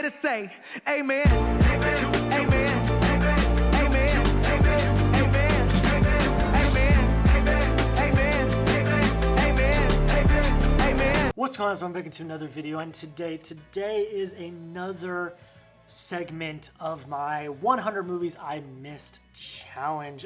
to say amen, amen, amen, amen, amen, amen, amen, amen, amen. What's going on? So I'm back into another video, and today is another segment of my 100 movies I missed challenge.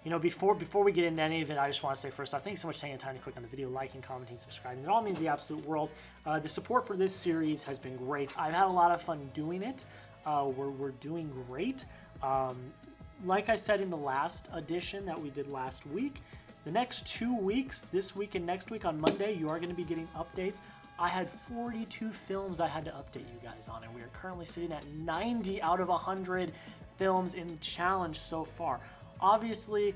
You know, before we get into any of it, I just want to say first off, thank you so much for taking the time to click on the video, liking, commenting, subscribing. It all means the absolute world. The support for this series has been great. I've had a lot of fun doing it. We're doing great. Like I said in the last edition that we did last week, the next 2 weeks, this week and next week on Monday, you are going to be getting updates. I had 42 films I had to update you guys on, and we are currently sitting at 90 out of 100 films in the challenge so far. Obviously,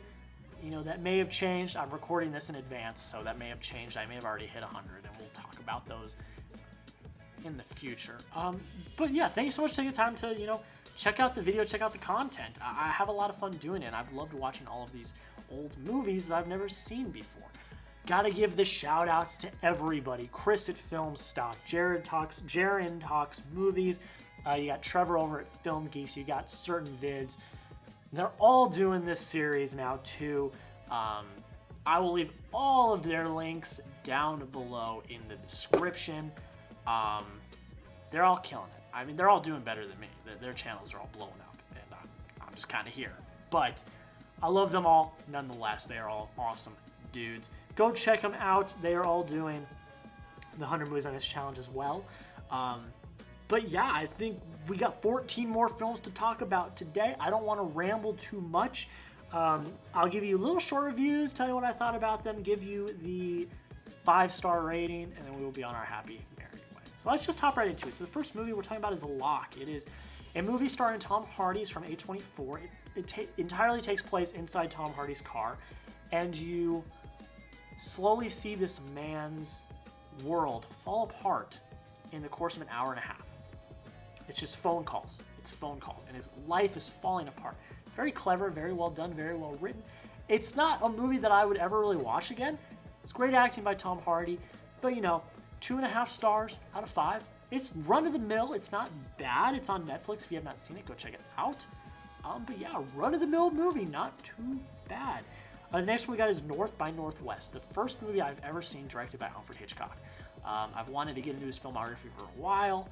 you know, that may have changed. I'm recording this in advance, so that may have changed. I may have already hit 100, and we'll talk about those in the future. But yeah, thank you so much for taking the time to, you know, check out the video, check out the content. I have a lot of fun doing it, and I've loved watching all of these old movies that I've never seen before. Gotta give the shout outs to everybody. Chris at Filmstocked, Jaren talks movies. You got Trevor over at Film Geeks. You got certain Vids. They're all doing this series now too. I will leave all of their links down below in the description. They're all killing it. I mean, they're all doing better than me. Their channels are all blowing up, and I'm just kind of here. But I love them all nonetheless. They are all awesome dudes. Go check them out. They are all doing the 100 movies on this challenge as well. But yeah, I think we got 14 more films to talk about today. I don't want to ramble too much. I'll give you little short reviews, tell you what I thought about them, give you the 5-star rating, and then we will be on our happy merry way. So let's just hop right into it. So the first movie we're talking about is Lock. It is a movie starring Tom Hardy. It's from A24. It entirely takes place inside Tom Hardy's car, and you slowly see this man's world fall apart in the course of an hour and a half. It's just phone calls. It's phone calls, and his life is falling apart. It's very clever, very well done, very well written. It's not a movie that I would ever really watch again. It's great acting by Tom Hardy, but you know, 2.5 stars out of 5. It's run-of-the-mill. It's not bad. It's on Netflix. If you have not seen it, go check it out. But yeah, run-of-the-mill movie, not too bad. The next one we got is North by Northwest, the first movie I've ever seen directed by Alfred Hitchcock. I've wanted to get into his filmography for a while.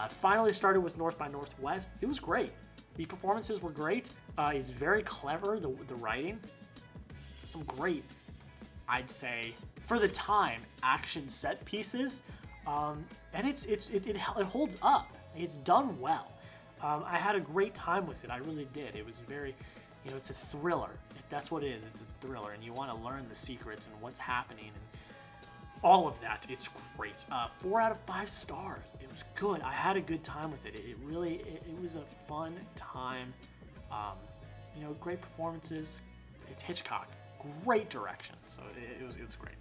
Finally started with North by Northwest. It was great. The performances were great. He's very clever, the writing. Some great, I'd say, for the time, action set pieces. And it holds up. It's done well. I had a great time with it. I really did. It was very, you know, it's a thriller. That's what it is. It's a thriller, and you want to learn the secrets and what's happening and all of that. It's great. 4 out of 5 stars. It was good. I had a good time with it. It was a fun time. You know, great performances. It's Hitchcock. Great direction. So it was great.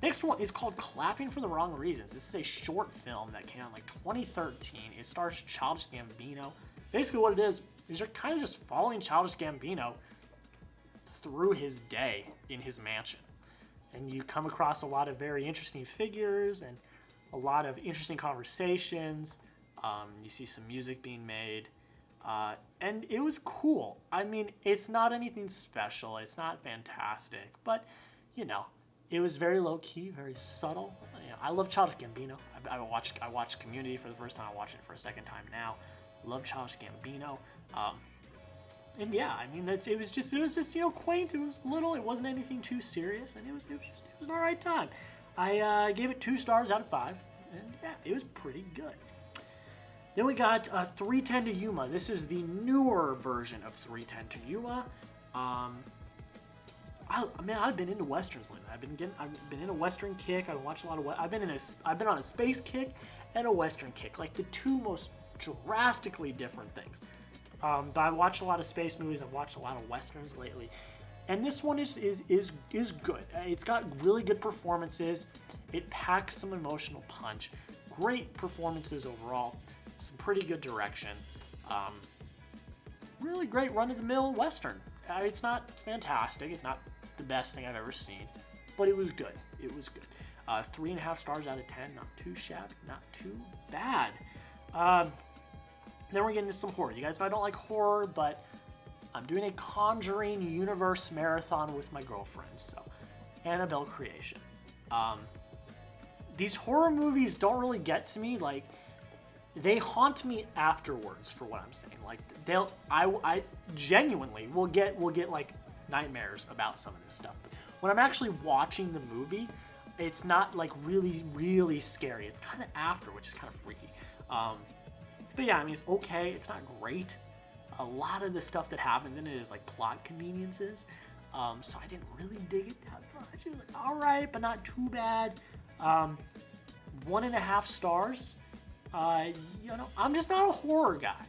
Next one is called Clapping for the Wrong Reasons. This is a short film that came out in like 2013. It stars Childish Gambino. Basically what it is you're kind of just following Childish Gambino through his day in his mansion. And you come across a lot of very interesting figures and a lot of interesting conversations. You see some music being made. And it was cool. I mean, it's not anything special. It's not fantastic. But, you know, it was very low-key, very subtle. You know, I love Childish Gambino. I watched Community for the first time. I watched it for a second time now. Love Childish Gambino. And yeah, I mean, it was just you know, quaint. It was little. It wasn't anything too serious, and it was an all right time. I gave it 2 stars out of 5, and yeah, it was pretty good. Then we got 310 to Yuma. This is the newer version of 310 to Yuma. I've been into westerns lately. I've been in a western kick. I've watched a lot of. I've been on a space kick and a western kick, like the two most drastically different things. But I've watched a lot of space movies. I've watched a lot of westerns lately, and this one is good. It's got really good performances. It packs some emotional punch. Great performances overall. Some pretty good direction. Really great run-of-the-mill western. It's not fantastic. It's not the best thing I've ever seen, but it was good. It was good. 3.5 stars out of 10. Not too shabby. Not too bad. Then we're getting into some horror. You guys know I don't like horror, but I'm doing a Conjuring universe marathon with my girlfriend, so Annabelle creation. These horror movies don't really get to me. Like, they haunt me afterwards for what I'm saying. Like, I genuinely will get like nightmares about some of this stuff. But when I'm actually watching the movie, it's not like really, really scary. It's kind of after, which is kind of freaky. But yeah, I mean, it's okay. It's not great. A lot of the stuff that happens in it is like plot conveniences. So I didn't really dig it that much. It was like, all right, but not too bad. 1.5 stars. I'm just not a horror guy.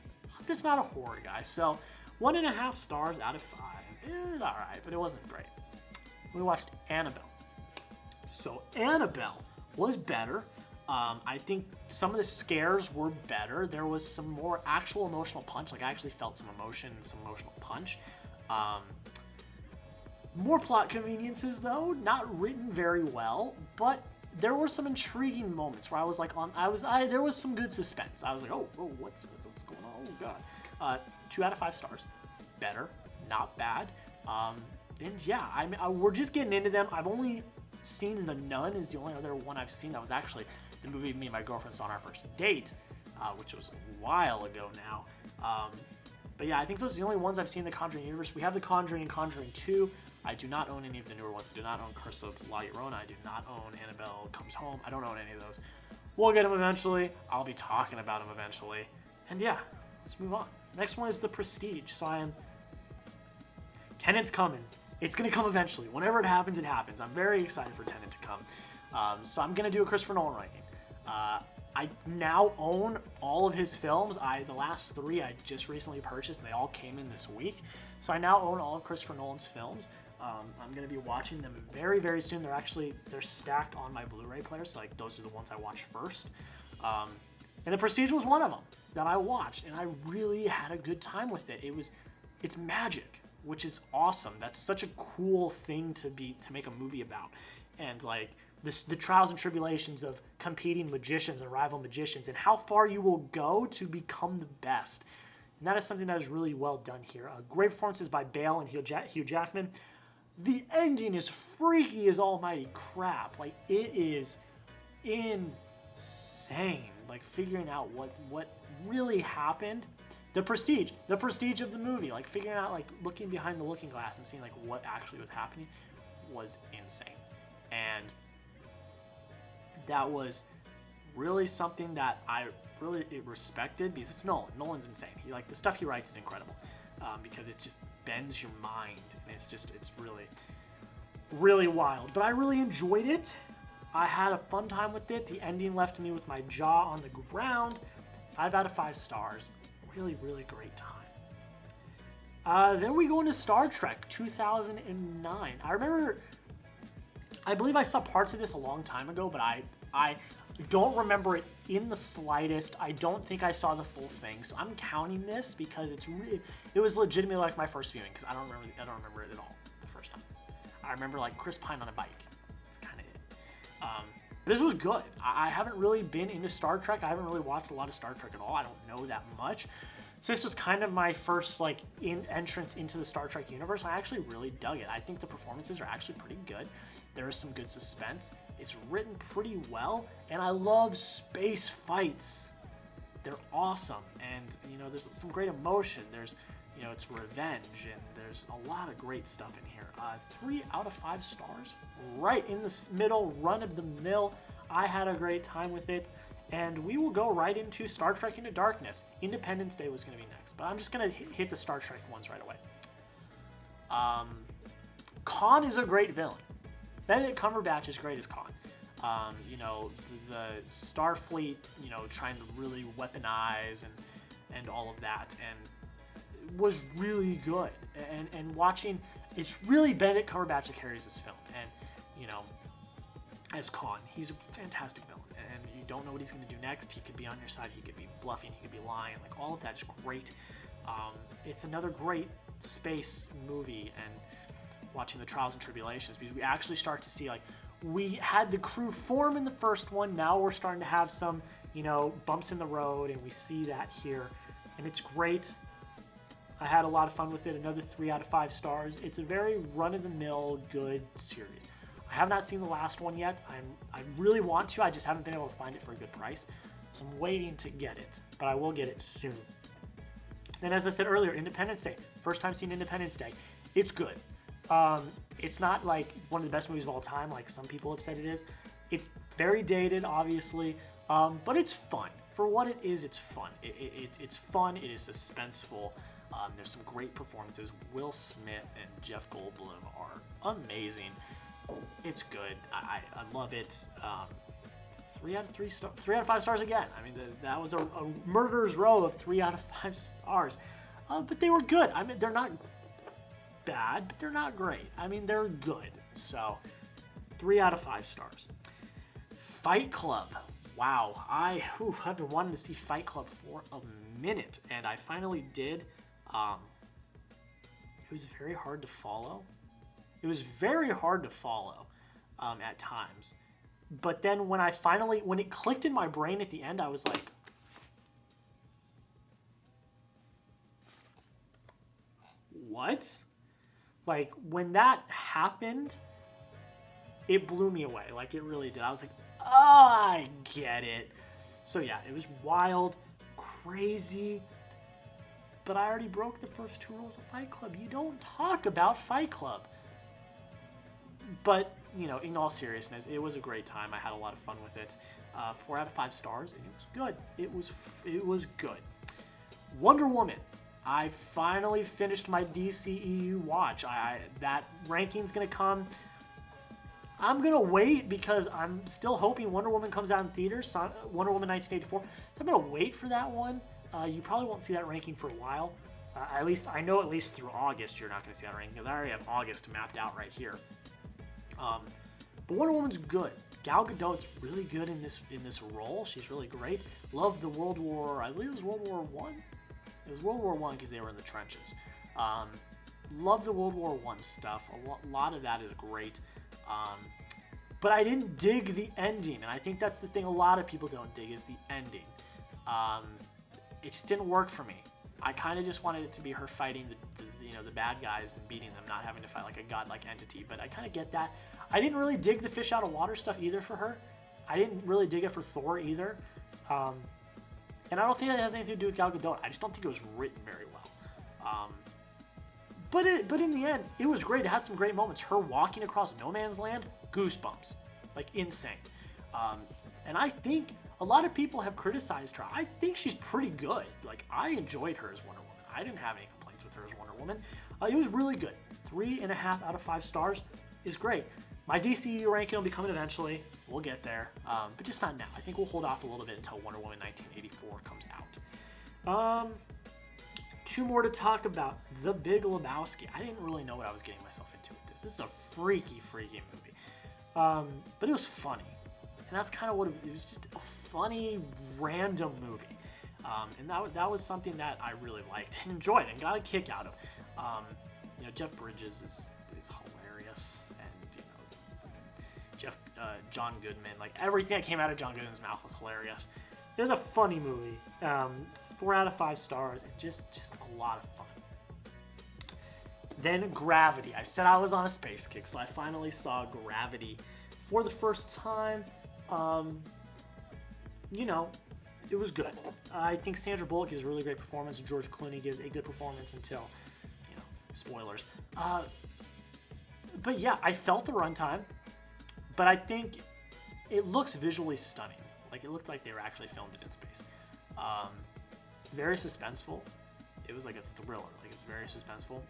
So 1.5 stars out of 5. It's all right, but it wasn't great. We watched Annabelle. So Annabelle was better. I think some of the scares were better. There was some more actual emotional punch. Like, I actually felt some emotion and some emotional punch. More plot conveniences, though. Not written very well, but there were some intriguing moments where I was like, there was some good suspense. I was like, oh, what's going on? Oh god. 2 out of 5 stars. Better, not bad. And yeah, we're just getting into them. I've only seen The Nun is the only other one I've seen. That was actually the movie me and my girlfriend saw on our first date, which was a while ago now. But yeah, I think those are the only ones I've seen in the Conjuring universe. We have The Conjuring and Conjuring 2. I do not own any of the newer ones. I do not own Curse of La Llorona. I do not own Annabelle Comes Home. I don't own any of those. We'll get them eventually. I'll be talking about them eventually. And yeah, let's move on. Next one is The Prestige. So Tenet's coming. It's going to come eventually. Whenever it happens, it happens. I'm very excited for Tenet to come. So I'm going to do a Christopher Nolan ranking. I now own all of his films. The last 3 I just recently purchased, and they all came in this week. So I now own all of Christopher Nolan's films. I'm going to be watching them very, very soon. They're stacked on my Blu-ray player, so like those are the ones I watch first. And The Prestige was one of them that I watched, and I really had a good time with it. It's magic, which is awesome. That's such a cool thing to make a movie about. And like the trials and tribulations of competing magicians and rival magicians, and how far you will go to become the best. And that is something that is really well done here. Great performances by Bale and Hugh Jackman. The ending is freaky as almighty crap. Like, it is insane. Like, figuring out what really happened. The prestige of the movie. Like, figuring out, like, looking behind the looking glass and seeing, like, what actually was happening was insane. And that was really something that I really respected, because it's Nolan. Nolan's insane. The stuff he writes is incredible, because it just bends your mind, and it's really, really wild. But I really enjoyed it. I had a fun time with it. The ending left me with my jaw on the ground. 5 out of 5 stars. Really, really great time. Then we go into Star Trek 2009. I believe I saw parts of this a long time ago, but I don't remember it in the slightest. I don't think I saw the full thing, so I'm counting this because it was legitimately like my first viewing, because I don't remember it at all the first time. I remember like Chris Pine on a bike. That's kind of it. But this was good. I haven't really been into Star Trek. I haven't really watched a lot of Star Trek at all. I don't know that much. So this was kind of my first entrance into the Star Trek universe. I actually really dug it. I think the performances are actually pretty good. There is some good suspense. It's written pretty well, and I love space fights. They're awesome, and there's some great emotion. There's it's revenge, and there's a lot of great stuff in here. 3 out of 5 stars, right in the middle, run of the mill. I had a great time with it, and we will go right into Star Trek Into Darkness. Independence Day was going to be next, but I'm just going to hit the Star Trek ones right away. Khan is a great villain. Benedict Cumberbatch is great as Khan. The Starfleet, trying to really weaponize and all of that, and was really good. And watching, it's really Benedict Cumberbatch that carries this film. And, as Khan, he's a fantastic villain. And you don't know what he's going to do next. He could be on your side, he could be bluffing, he could be lying. Like, all of that is great. It's another great space movie, and watching the trials and tribulations, because we actually start to see, we had the crew form in the first one. Now we're starting to have some bumps in the road, and we see that here, and it's great. I had a lot of fun with it. Another 3 out of 5 stars. It's a very run-of-the-mill good series. I have not seen the last one yet. I really want to. I just haven't been able to find it for a good price. So I'm waiting to get it, but I will get it soon. Then, as I said earlier, Independence Day. First time seeing Independence Day. It's good. It's not like one of the best movies of all time, like some people have said it is. It's very dated, obviously, but it's fun. For what it is, it's fun. It's fun. It is suspenseful. There's some great performances. Will Smith and Jeff Goldblum are amazing. It's good. I love it. 3 out of 5 stars again. I mean, that was a murderer's row of 3 out of 5 stars. But they were good. I mean, they're not bad, but they're not great. I mean, they're good. So, 3 out of 5 stars. Fight Club. Wow. I've been wanting to see Fight Club for a minute, and I finally did. It was very hard to follow. At times. But then when it clicked in my brain at the end, I was like, what? Like, when that happened, it blew me away. Like, it really did. I was like, oh, I get it. So yeah, it was wild, crazy, but I already broke the first 2 rules of Fight Club. You don't talk about Fight Club. But, in all seriousness, it was a great time. I had a lot of fun with it. 4 out of 5 stars, and it was good. It was good. Wonder Woman. I finally finished my DCEU watch. That ranking's going to come. I'm going to wait because I'm still hoping Wonder Woman comes out in theaters, Wonder Woman 1984. So I'm going to wait for that one. You probably won't see that ranking for a while. At least through August you're not going to see that ranking because I already have August mapped out right here. But Wonder Woman's good. Gal Gadot's really good in this role. She's really great. Love the World War. I believe it was World War I. It was World War I because they were in the trenches. Love the World War I stuff. A lot of that is great. But I didn't dig the ending, and I think that's the thing a lot of people don't dig is the ending. It just didn't work for me. I kind of just wanted it to be her fighting the bad guys and beating them, not having to fight like a godlike entity. But I kind of get that. I didn't really dig the fish out of water stuff either for her. I didn't really dig it for Thor either. And I don't think that has anything to do with Gal Gadot. I just don't think it was written very well. But in the end, it was great. It had some great moments. Her walking across no man's land, goosebumps, like insane. And I think a lot of people have criticized her. I think she's pretty good. Like, I enjoyed her as Wonder Woman. I didn't have any complaints with her as Wonder Woman. It was really good. 3.5 out of 5 stars is great. My DCU ranking will be coming eventually. We'll get there, but just not now. I think we'll hold off a little bit until Wonder Woman 1984 comes out. 2 more to talk about. The Big Lebowski. I didn't really know what I was getting myself into with this. This is a freaky movie. But it was funny. And that's kind of what it was, just a funny, random movie. And that was something that I really liked and enjoyed and got a kick out of. Jeff Bridges is hilarious. And, John Goodman. Like, everything that came out of John Goodman's mouth was hilarious. It was a funny movie. 4 out of 5 stars, and just a lot of fun. Then Gravity. I said I was on a space kick, so I finally saw Gravity for the first time. It was good. I think Sandra Bullock gives a really great performance, and George Clooney gives a good performance until, spoilers. But yeah, I felt the runtime, but I think it looks visually stunning. Like, it looked like they were actually filmed it in space. Very suspenseful. It was like a thriller. Like, it's very suspenseful.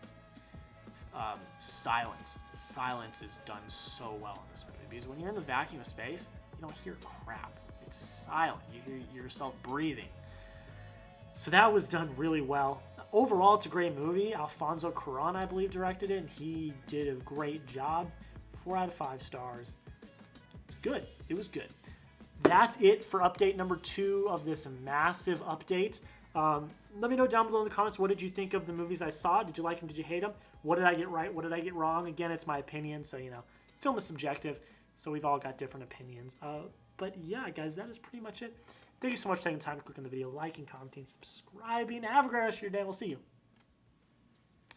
Silence. Silence is done so well in this movie because when you're in the vacuum of space, you don't hear crap. It's silent. You hear yourself breathing. So that was done really well. Overall, it's a great movie. Alfonso Cuarón, I believe, directed it, and he did a great job. 4 out of 5 stars. It's good. It was good. That's it for update number 2 of this massive update. Let me know down below in the comments, what did you think of the movies I saw? Did you like them? Did you hate them? What did I get right? What did I get wrong? Again, it's my opinion, so, film is subjective. So we've all got different opinions. But yeah, guys, that is pretty much it. Thank you so much for taking the time to click on the video, liking, commenting, subscribing. Have a great rest of your day. We'll see you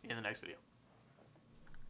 in the next video.